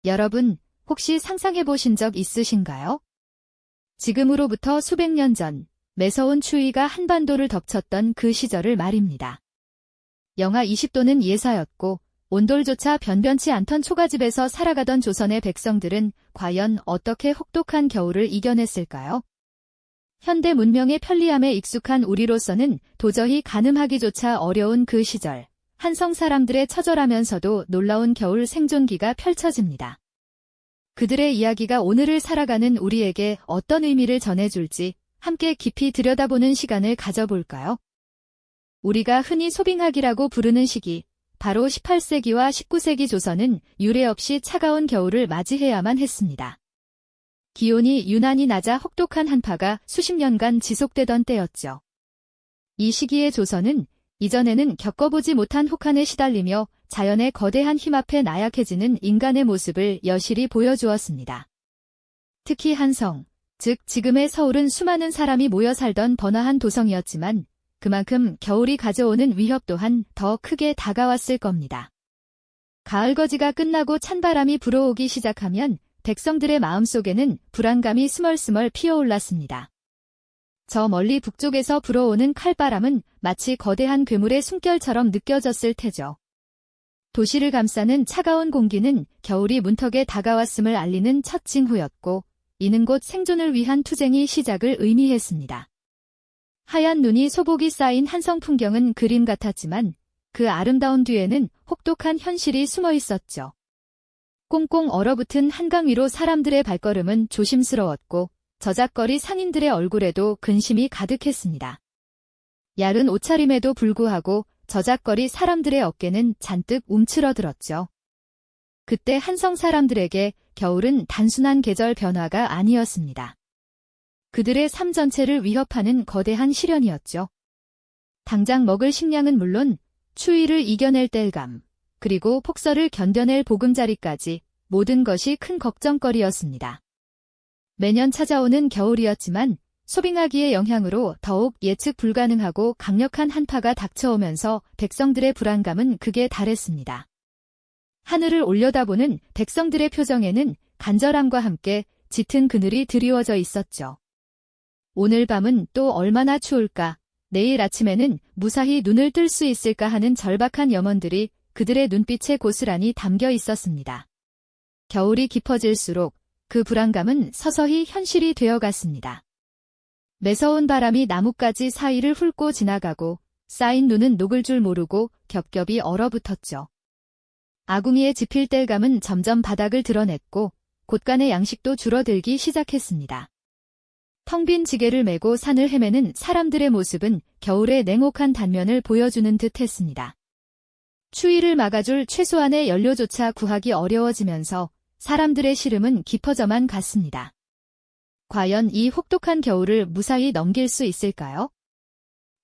여러분, 혹시 상상해 보신 적 있으신가요? 지금으로부터 수백 년 전, 매서운 추위가 한반도를 덮쳤던 그 시절을 말입니다. 영하 20도는 예사였고, 온돌조차 변변치 않던 초가집에서 살아가던 조선의 백성들은 과연 어떻게 혹독한 겨울을 이겨냈을까요? 현대 문명의 편리함에 익숙한 우리로서는 도저히 가늠하기조차 어려운 그 시절, 한성 사람들의 처절하면서도 놀라운 겨울 생존기가 펼쳐집니다. 그들의 이야기가 오늘을 살아가는 우리에게 어떤 의미를 전해줄지 함께 깊이 들여다보는 시간을 가져볼까요? 우리가 흔히 소빙하기라고 부르는 시기, 바로 18세기와 19세기 조선은 유례 없이 차가운 겨울을 맞이해야만 했습니다. 기온이 유난히 낮아 혹독한 한파가 수십 년간 지속되던 때였죠. 이 시기의 조선은 이전에는 겪어보지 못한 혹한에 시달리며 자연의 거대한 힘 앞에 나약해지는 인간의 모습을 여실히 보여주었습니다. 특히 한성, 즉 지금의 서울은 수많은 사람이 모여 살던 번화한 도성이었지만 그만큼 겨울이 가져오는 위협 또한 더 크게 다가왔을 겁니다. 가을거지가 끝나고 찬바람이 불어오기 시작하면 백성들의 마음속에는 불안감이 스멀스멀 피어올랐습니다. 저 멀리 북쪽에서 불어오는 칼바람은 마치 거대한 괴물의 숨결처럼 느껴졌을 테죠. 도시를 감싸는 차가운 공기는 겨울이 문턱에 다가왔음을 알리는 첫 징후였고, 이는 곧 생존을 위한 투쟁이 시작을 의미했습니다. 하얀 눈이 소복이 쌓인 한성 풍경은 그림 같았지만 그 아름다운 뒤에는 혹독한 현실이 숨어 있었죠. 꽁꽁 얼어붙은 한강 위로 사람들의 발걸음은 조심스러웠고 저작거리 상인들의 얼굴에도 근심이 가득했습니다. 얇은 옷차림에도 불구하고 저작거리 사람들의 어깨는 잔뜩 움츠러들었죠. 그때 한성 사람들에게 겨울은 단순한 계절 변화가 아니었습니다. 그들의 삶 전체를 위협하는 거대한 시련이었죠. 당장 먹을 식량은 물론 추위를 이겨낼 땔감, 그리고 폭설을 견뎌낼 보금자리까지 모든 것이 큰 걱정거리였습니다. 매년 찾아오는 겨울이었지만 소빙하기의 영향으로 더욱 예측 불가능하고 강력한 한파가 닥쳐오면서 백성들의 불안감은 극에 달했습니다. 하늘을 올려다보는 백성들의 표정에는 간절함과 함께 짙은 그늘이 드리워져 있었죠. 오늘 밤은 또 얼마나 추울까, 내일 아침에는 무사히 눈을 뜰 수 있을까 하는 절박한 염원들이 그들의 눈빛에 고스란히 담겨 있었습니다. 겨울이 깊어질수록 그 불안감은 서서히 현실이 되어갔습니다. 매서운 바람이 나뭇가지 사이를 훑고 지나가고 쌓인 눈은 녹을 줄 모르고 겹겹이 얼어붙었죠. 아궁이의 지필 땔감은 점점 바닥을 드러냈고 곳간의 양식도 줄어들기 시작했습니다. 텅 빈 지게를 메고 산을 헤매는 사람들의 모습은 겨울의 냉혹한 단면을 보여주는 듯 했습니다. 추위를 막아줄 최소한의 연료조차 구하기 어려워지면서 사람들의 시름은 깊어져만 갔습니다. 과연 이 혹독한 겨울을 무사히 넘길 수 있을까요?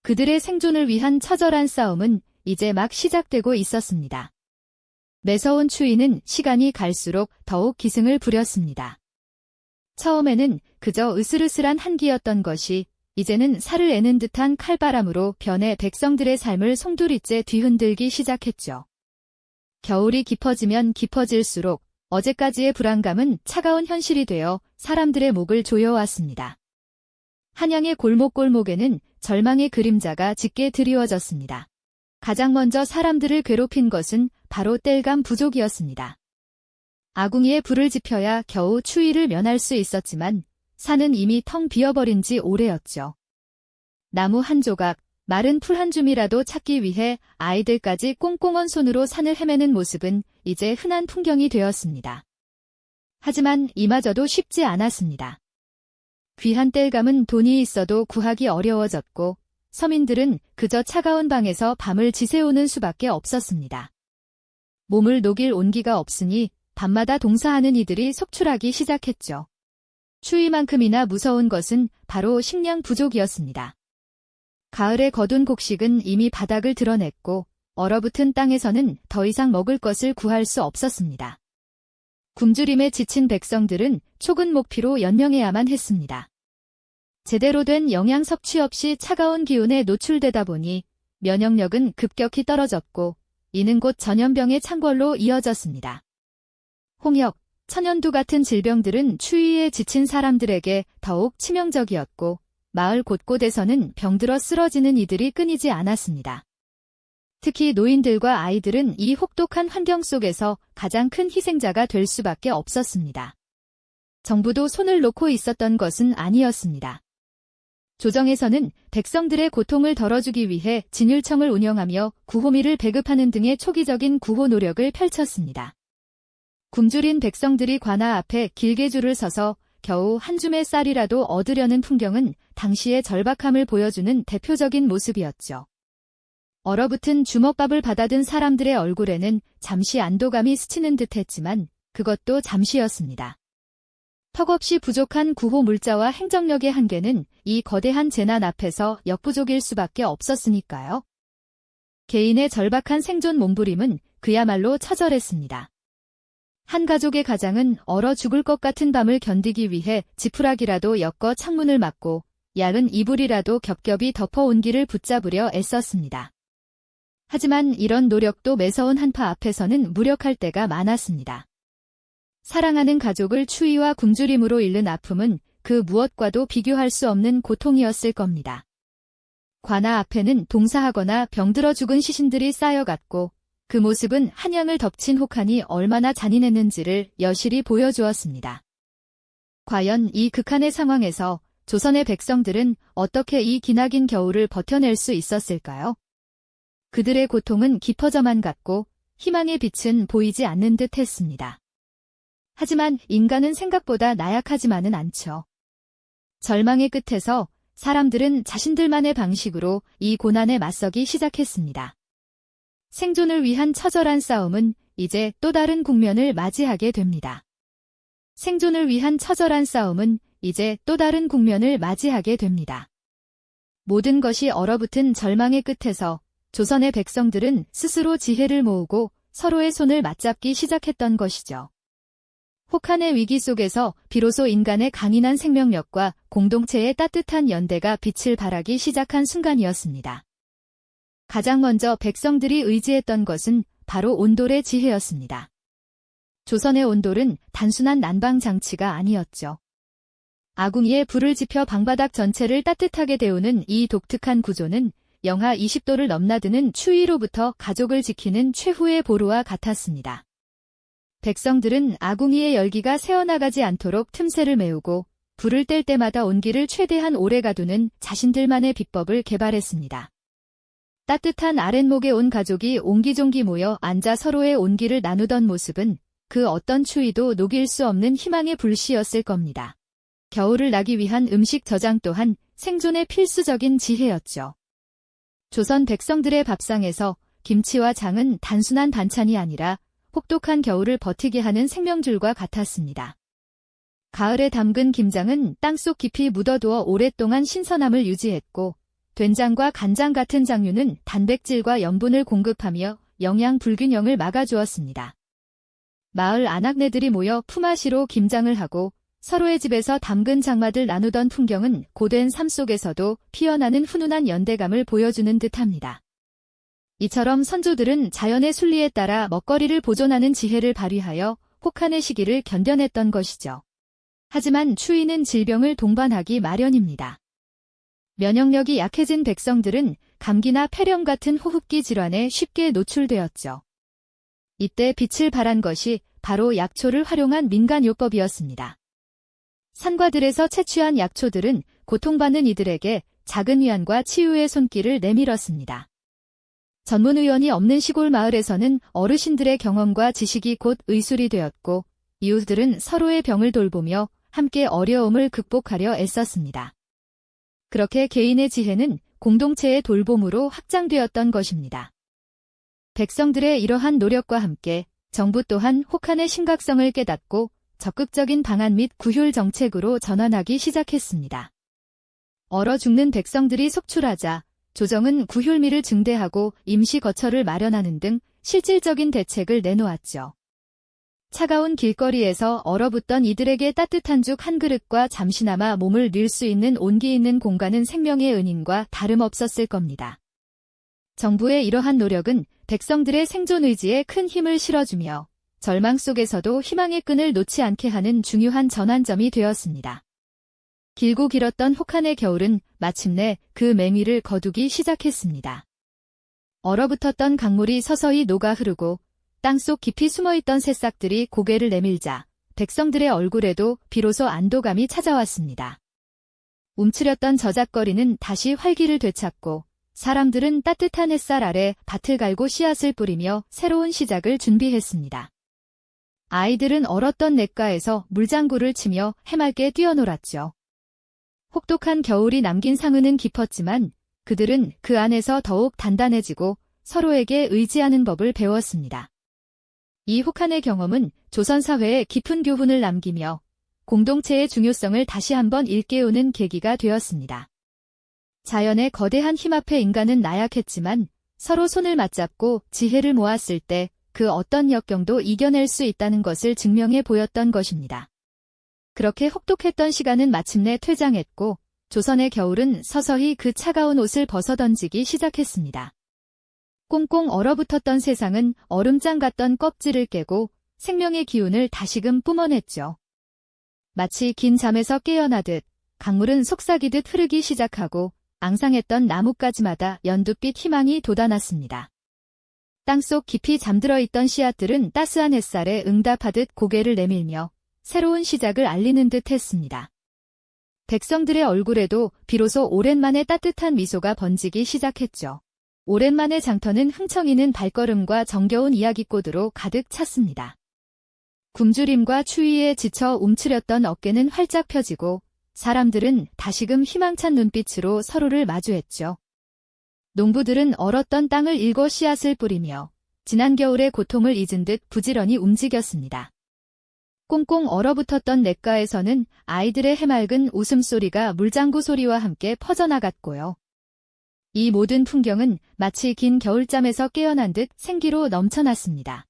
그들의 생존을 위한 처절한 싸움은 이제 막 시작되고 있었습니다. 매서운 추위는 시간이 갈수록 더욱 기승을 부렸습니다. 처음에는 그저 으슬으슬한 한기였던 것이 이제는 살을 애는 듯한 칼바람으로 변해 백성들의 삶을 송두리째 뒤흔들기 시작했죠. 겨울이 깊어지면 깊어질수록 어제까지의 불안감은 차가운 현실이 되어 사람들의 목을 조여왔습니다. 한양의 골목골목에는 절망의 그림자가 짙게 드리워졌습니다. 가장 먼저 사람들을 괴롭힌 것은 바로 땔감 부족이었습니다. 아궁이에 불을 지펴야 겨우 추위를 면할 수 있었지만 산은 이미 텅 비어버린 지 오래였죠. 나무 한 조각, 마른 풀 한 줌이라도 찾기 위해 아이들까지 꽁꽁언 손으로 산을 헤매는 모습은 이제 흔한 풍경이 되었습니다. 하지만 이마저도 쉽지 않았습니다. 귀한 땔감은 돈이 있어도 구하기 어려워졌고 서민들은 그저 차가운 방에서 밤을 지새우는 수밖에 없었습니다. 몸을 녹일 온기가 없으니 밤마다 동사하는 이들이 속출하기 시작했죠. 추위만큼이나 무서운 것은 바로 식량 부족이었습니다. 가을의 거둔 곡식은 이미 바닥을 드러냈고 얼어붙은 땅에서는 더 이상 먹을 것을 구할 수 없었습니다. 굶주림에 지친 백성들은 촉은 목피로 연명해야만 했습니다. 제대로 된 영양 섭취 없이 차가운 기운에 노출되다 보니 면역력은 급격히 떨어졌고 이는 곧 전염병의 창궐로 이어졌습니다. 홍역, 천연두 같은 질병들은 추위에 지친 사람들에게 더욱 치명적이었고 마을 곳곳에서는 병들어 쓰러지는 이들이 끊이지 않았습니다. 특히 노인들과 아이들은 이 혹독한 환경 속에서 가장 큰 희생자가 될 수밖에 없었습니다. 정부도 손을 놓고 있었던 것은 아니었습니다. 조정에서는 백성들의 고통을 덜어주기 위해 진율청을 운영하며 구호미를 배급하는 등의 초기적인 구호 노력을 펼쳤습니다. 굶주린 백성들이 관아 앞에 길게 줄을 서서 겨우 한 줌의 쌀이라도 얻으려는 풍경은 당시의 절박함을 보여주는 대표적인 모습이었죠. 얼어붙은 주먹밥을 받아든 사람들의 얼굴에는 잠시 안도감이 스치는 듯했지만 그것도 잠시였습니다. 턱없이 부족한 구호 물자와 행정력의 한계는 이 거대한 재난 앞에서 역부족일 수밖에 없었으니까요. 개인의 절박한 생존 몸부림은 그야말로 처절했습니다. 한 가족의 가장은 얼어 죽을 것 같은 밤을 견디기 위해 지푸라기라도 엮어 창문을 막고 얇은 이불이라도 겹겹이 덮어 온기를 붙잡으려 애썼습니다. 하지만 이런 노력도 매서운 한파 앞에서는 무력할 때가 많았습니다. 사랑하는 가족을 추위와 굶주림으로 잃는 아픔은 그 무엇과도 비교할 수 없는 고통이었을 겁니다. 관아 앞에는 동사하거나 병들어 죽은 시신들이 쌓여갔고 그 모습은 한양을 덮친 혹한이 얼마나 잔인했는지를 여실히 보여주었습니다. 과연 이 극한의 상황에서 조선의 백성들은 어떻게 이 기나긴 겨울을 버텨낼 수 있었을까요? 그들의 고통은 깊어져만 갔고 희망의 빛은 보이지 않는 듯 했습니다. 하지만 인간은 생각보다 나약하지만은 않죠. 절망의 끝에서 사람들은 자신들만의 방식으로 이 고난에 맞서기 시작했습니다. 생존을 위한 처절한 싸움은 이제 또 다른 국면을 맞이하게 됩니다. 생존을 위한 처절한 싸움은 이제 또 다른 국면을 맞이하게 됩니다. 모든 것이 얼어붙은 절망의 끝에서 조선의 백성들은 스스로 지혜를 모으고 서로의 손을 맞잡기 시작했던 것이죠. 혹한의 위기 속에서 비로소 인간의 강인한 생명력과 공동체의 따뜻한 연대가 빛을 발하기 시작한 순간이었습니다. 가장 먼저 백성들이 의지했던 것은 바로 온돌의 지혜였습니다. 조선의 온돌은 단순한 난방 장치가 아니었죠. 아궁이에 불을 지펴 방바닥 전체를 따뜻하게 데우는 이 독특한 구조는 영하 20도를 넘나드는 추위로부터 가족을 지키는 최후의 보루와 같았습니다. 백성들은 아궁이의 열기가 새어나가지 않도록 틈새를 메우고 불을 뗄 때마다 온기를 최대한 오래 가두는 자신들만의 비법을 개발했습니다. 따뜻한 아랫목에 온 가족이 옹기종기 모여 앉아 서로의 온기를 나누던 모습은 그 어떤 추위도 녹일 수 없는 희망의 불씨였을 겁니다. 겨울을 나기 위한 음식 저장 또한 생존의 필수적인 지혜였죠. 조선 백성들의 밥상에서 김치와 장은 단순한 반찬이 아니라 혹독한 겨울을 버티게 하는 생명줄과 같았습니다. 가을에 담근 김장은 땅속 깊이 묻어두어 오랫동안 신선함을 유지했고 된장과 간장 같은 장류는 단백질과 염분을 공급하며 영양 불균형을 막아주었습니다. 마을 아낙네들이 모여 품앗이로 김장을 하고 서로의 집에서 담근 장맛을 나누던 풍경은 고된 삶 속에서도 피어나는 훈훈한 연대감을 보여주는 듯합니다. 이처럼 선조들은 자연의 순리에 따라 먹거리를 보존하는 지혜를 발휘하여 혹한의 시기를 견뎌냈던 것이죠. 하지만 추위는 질병을 동반하기 마련입니다. 면역력이 약해진 백성들은 감기나 폐렴 같은 호흡기 질환에 쉽게 노출되었죠. 이때 빛을 발한 것이 바로 약초를 활용한 민간요법이었습니다. 산과들에서 채취한 약초들은 고통받는 이들에게 작은 위안과 치유의 손길을 내밀었습니다. 전문 의원이 없는 시골 마을에서는 어르신들의 경험과 지식이 곧 의술이 되었고 이웃들은 서로의 병을 돌보며 함께 어려움을 극복하려 애썼습니다. 그렇게 개인의 지혜는 공동체의 돌봄으로 확장되었던 것입니다. 백성들의 이러한 노력과 함께 정부 또한 혹한의 심각성을 깨닫고 적극적인 방안 및 구휼 정책으로 전환하기 시작했습니다. 얼어 죽는 백성들이 속출하자 조정은 구휼미를 증대하고 임시 거처를 마련하는 등 실질적인 대책을 내놓았죠. 차가운 길거리에서 얼어붙던 이들에게 따뜻한 죽 한 그릇과 잠시나마 몸을 늘 수 있는 온기 있는 공간은 생명의 은인과 다름없었을 겁니다. 정부의 이러한 노력은 백성들의 생존 의지에 큰 힘을 실어주며 절망 속에서도 희망의 끈을 놓지 않게 하는 중요한 전환점이 되었습니다. 길고 길었던 혹한의 겨울은 마침내 그 맹위를 거두기 시작했습니다. 얼어붙었던 강물이 서서히 녹아 흐르고 땅속 깊이 숨어있던 새싹들이 고개를 내밀자 백성들의 얼굴에도 비로소 안도감이 찾아왔습니다. 움츠렸던 저작거리는 다시 활기를 되찾고 사람들은 따뜻한 햇살 아래 밭을 갈고 씨앗을 뿌리며 새로운 시작을 준비했습니다. 아이들은 얼었던 냇가에서 물장구를 치며 해맑게 뛰어놀았죠. 혹독한 겨울이 남긴 상흔은 깊었지만 그들은 그 안에서 더욱 단단해지고 서로에게 의지하는 법을 배웠습니다. 이 혹한의 경험은 조선 사회에 깊은 교훈을 남기며 공동체의 중요성을 다시 한번 일깨우는 계기가 되었습니다. 자연의 거대한 힘 앞에 인간은 나약했지만 서로 손을 맞잡고 지혜를 모았을 때 그 어떤 역경도 이겨낼 수 있다는 것을 증명해 보였던 것입니다. 그렇게 혹독했던 시간은 마침내 퇴장했고 조선의 겨울은 서서히 그 차가운 옷을 벗어던지기 시작했습니다. 꽁꽁 얼어붙었던 세상은 얼음장 같던 껍질을 깨고 생명의 기운을 다시금 뿜어냈죠. 마치 긴 잠에서 깨어나듯 강물은 속삭이듯 흐르기 시작하고 앙상했던 나뭇가지마다 연두빛 희망이 돋아났습니다. 땅속 깊이 잠들어 있던 씨앗들은 따스한 햇살에 응답하듯 고개를 내밀며 새로운 시작을 알리는 듯 했습니다. 백성들의 얼굴에도 비로소 오랜만에 따뜻한 미소가 번지기 시작했죠. 오랜만에 장터는 흥청이는 발걸음과 정겨운 이야기꽃으로 가득 찼습니다. 굶주림과 추위에 지쳐 움츠렸던 어깨는 활짝 펴지고 사람들은 다시금 희망찬 눈빛으로 서로를 마주했죠. 농부들은 얼었던 땅을 일궈 씨앗을 뿌리며 지난 겨울의 고통을 잊은 듯 부지런히 움직였습니다. 꽁꽁 얼어붙었던 냇가에서는 아이들의 해맑은 웃음소리가 물장구 소리와 함께 퍼져나갔고요. 이 모든 풍경은 마치 긴 겨울잠에서 깨어난 듯 생기로 넘쳐났습니다.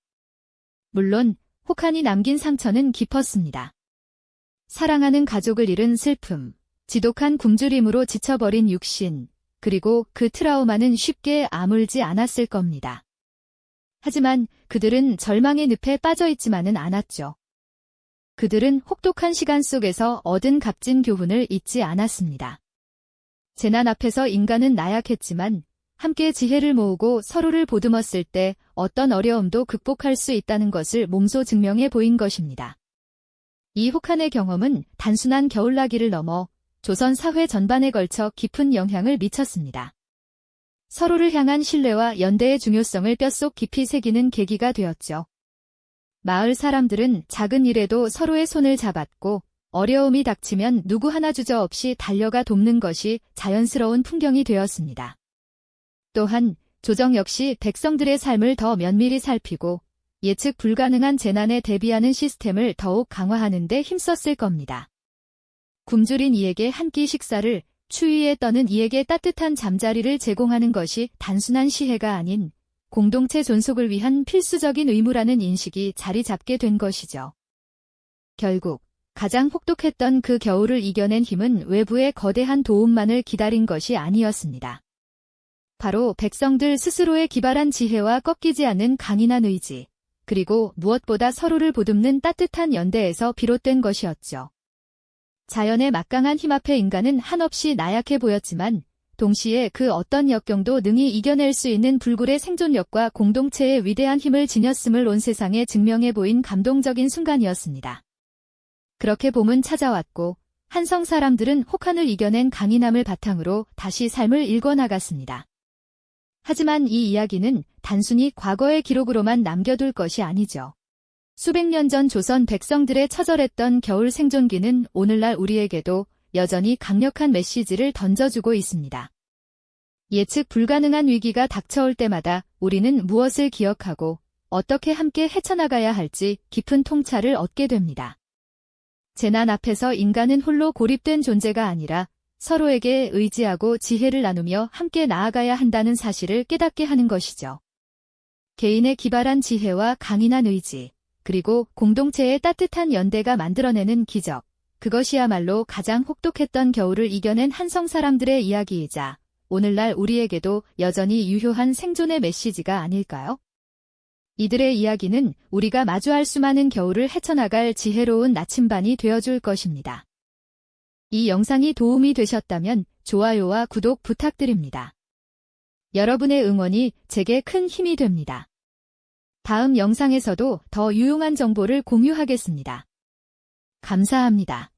물론 혹한이 남긴 상처는 깊었습니다. 사랑하는 가족을 잃은 슬픔, 지독한 굶주림으로 지쳐버린 육신, 그리고 그 트라우마는 쉽게 아물지 않았을 겁니다. 하지만 그들은 절망의 늪에 빠져있지만은 않았죠. 그들은 혹독한 시간 속에서 얻은 값진 교훈을 잊지 않았습니다. 재난 앞에서 인간은 나약했지만 함께 지혜를 모으고 서로를 보듬었을 때 어떤 어려움도 극복할 수 있다는 것을 몸소 증명해 보인 것입니다. 이 혹한의 경험은 단순한 겨울나기를 넘어 조선 사회 전반에 걸쳐 깊은 영향을 미쳤습니다. 서로를 향한 신뢰와 연대의 중요성을 뼛속 깊이 새기는 계기가 되었죠. 마을 사람들은 작은 일에도 서로의 손을 잡았고 어려움이 닥치면 누구 하나 주저없이 달려가 돕는 것이 자연스러운 풍경이 되었습니다. 또한 조정 역시 백성들의 삶을 더 면밀히 살피고 예측 불가능한 재난에 대비하는 시스템을 더욱 강화하는 데 힘썼을 겁니다. 굶주린 이에게 한 끼 식사를, 추위에 떠는 이에게 따뜻한 잠자리를 제공하는 것이 단순한 시혜가 아닌 공동체 존속을 위한 필수적인 의무라는 인식이 자리 잡게 된 것이죠. 결국 가장 혹독했던 그 겨울을 이겨낸 힘은 외부의 거대한 도움만을 기다린 것이 아니었습니다. 바로 백성들 스스로의 기발한 지혜와 꺾이지 않는 강인한 의지, 그리고 무엇보다 서로를 보듬는 따뜻한 연대에서 비롯된 것이었죠. 자연의 막강한 힘 앞에 인간은 한없이 나약해 보였지만 동시에 그 어떤 역경도 능히 이겨낼 수 있는 불굴의 생존력과 공동체의 위대한 힘을 지녔음을 온 세상에 증명해 보인 감동적인 순간이었습니다. 그렇게 봄은 찾아왔고 한성 사람들은 혹한을 이겨낸 강인함을 바탕으로 다시 삶을 일궈나갔습니다. 하지만 이 이야기는 단순히 과거의 기록으로만 남겨둘 것이 아니죠. 수백 년 전 조선 백성들의 처절했던 겨울 생존기는 오늘날 우리에게도 여전히 강력한 메시지를 던져주고 있습니다. 예측 불가능한 위기가 닥쳐올 때마다 우리는 무엇을 기억하고 어떻게 함께 헤쳐나가야 할지 깊은 통찰을 얻게 됩니다. 재난 앞에서 인간은 홀로 고립된 존재가 아니라 서로에게 의지하고 지혜를 나누며 함께 나아가야 한다는 사실을 깨닫게 하는 것이죠. 개인의 기발한 지혜와 강인한 의지, 그리고 공동체의 따뜻한 연대가 만들어내는 기적, 그것이야말로 가장 혹독했던 겨울을 이겨낸 한성 사람들의 이야기이자 오늘날 우리에게도 여전히 유효한 생존의 메시지가 아닐까요? 이들의 이야기는 우리가 마주할 수많은 겨울을 헤쳐나갈 지혜로운 나침반이 되어줄 것입니다. 이 영상이 도움이 되셨다면 좋아요와 구독 부탁드립니다. 여러분의 응원이 제게 큰 힘이 됩니다. 다음 영상에서도 더 유용한 정보를 공유하겠습니다. 감사합니다.